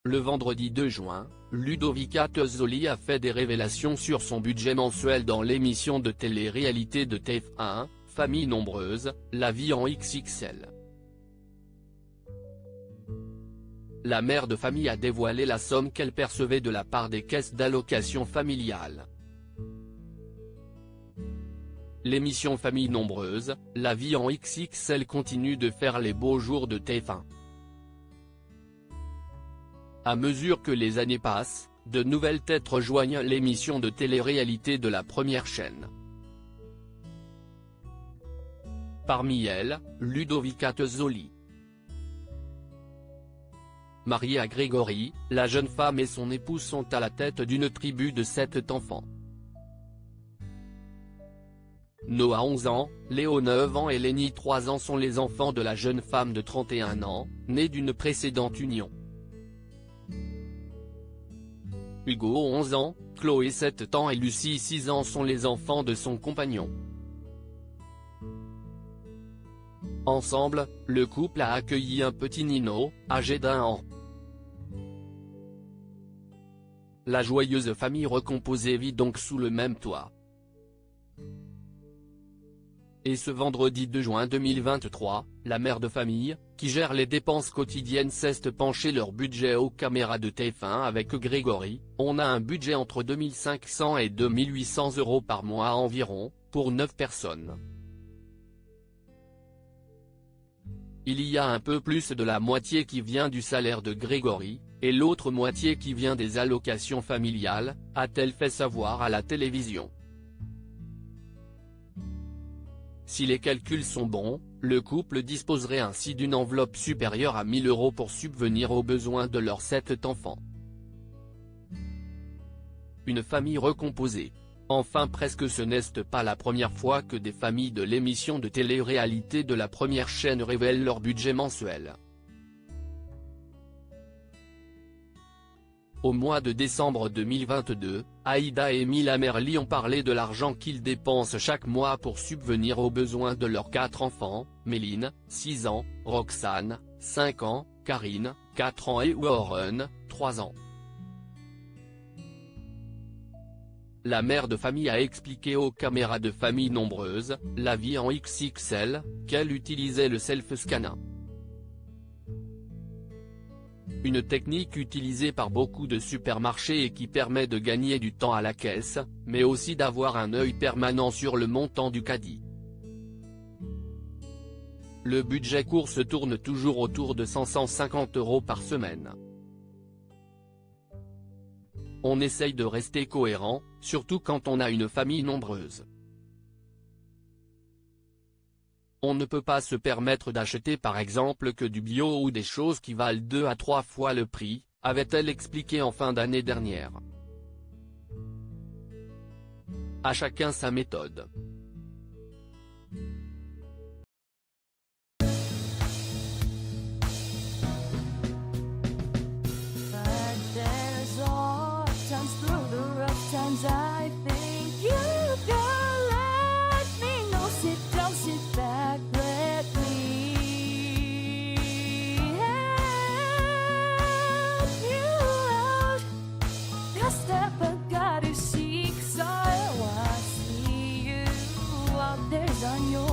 Le vendredi 2 juin, Ludovica Tozzoli a fait des révélations sur son budget mensuel dans l'émission de télé-réalité de TF1, Famille nombreuse, la vie en XXL. La mère de famille a dévoilé la somme qu'elle percevait de la part des caisses d'allocation familiale. L'émission Famille nombreuse, la vie en XXL continue de faire les beaux jours de TF1. À mesure que les années passent, de nouvelles têtes rejoignent l'émission de télé-réalité de la première chaîne. Parmi elles, Ludovica Tozzoli. Mariée à Grégory, la jeune femme et son époux sont à la tête d'une tribu de 7 enfants. Noah 11 ans, Léo 9 ans et Lenny 3 ans sont les enfants de la jeune femme de 31 ans, née d'une précédente union. Hugo 11 ans, Chloé 7 ans et Lucie 6 ans sont les enfants de son compagnon. Ensemble, le couple a accueilli un petit Nino, âgé d'1 an. La joyeuse famille recomposée vit donc sous le même toit. Et ce vendredi 2 juin 2023, la mère de famille, qui gère les dépenses quotidiennes s'est penchée leur budget aux caméras de TF1 avec Grégory. On a un budget entre 2500 et 2800 € par mois environ, pour 9 personnes. Il y a un peu plus de la moitié qui vient du salaire de Grégory, et l'autre moitié qui vient des allocations familiales, a-t-elle fait savoir à la télévision. Si les calculs sont bons, le couple disposerait ainsi d'une enveloppe supérieure à 1000 € pour subvenir aux besoins de leurs 7 enfants. Une famille recomposée. Enfin presque ce n'est pas la première fois que des familles de l'émission de télé-réalité de la première chaîne révèlent leur budget mensuel. Au mois de décembre 2022, Aïda et Mila Merli ont parlé de l'argent qu'ils dépensent chaque mois pour subvenir aux besoins de leurs 4 enfants, Méline, 6 ans, Roxane, 5 ans, Karine, 4 ans et Warren, 3 ans. La mère de famille a expliqué aux caméras de Famille nombreuse, la vie en XXL, qu'elle utilisait le self-scanner. Une technique utilisée par beaucoup de supermarchés et qui permet de gagner du temps à la caisse, mais aussi d'avoir un œil permanent sur le montant du caddie. Le budget course tourne toujours autour de 150 € par semaine. On essaye de rester cohérent, surtout quand on a une famille nombreuse. On ne peut pas se permettre d'acheter par exemple que du bio ou des choses qui valent 2 à 3 fois le prix, avait-elle expliqué en fin d'année dernière. À chacun sa méthode. I think you can let me know. Sit down, sit back, let me help you out. The step I gotta seek, so I see you out there's on your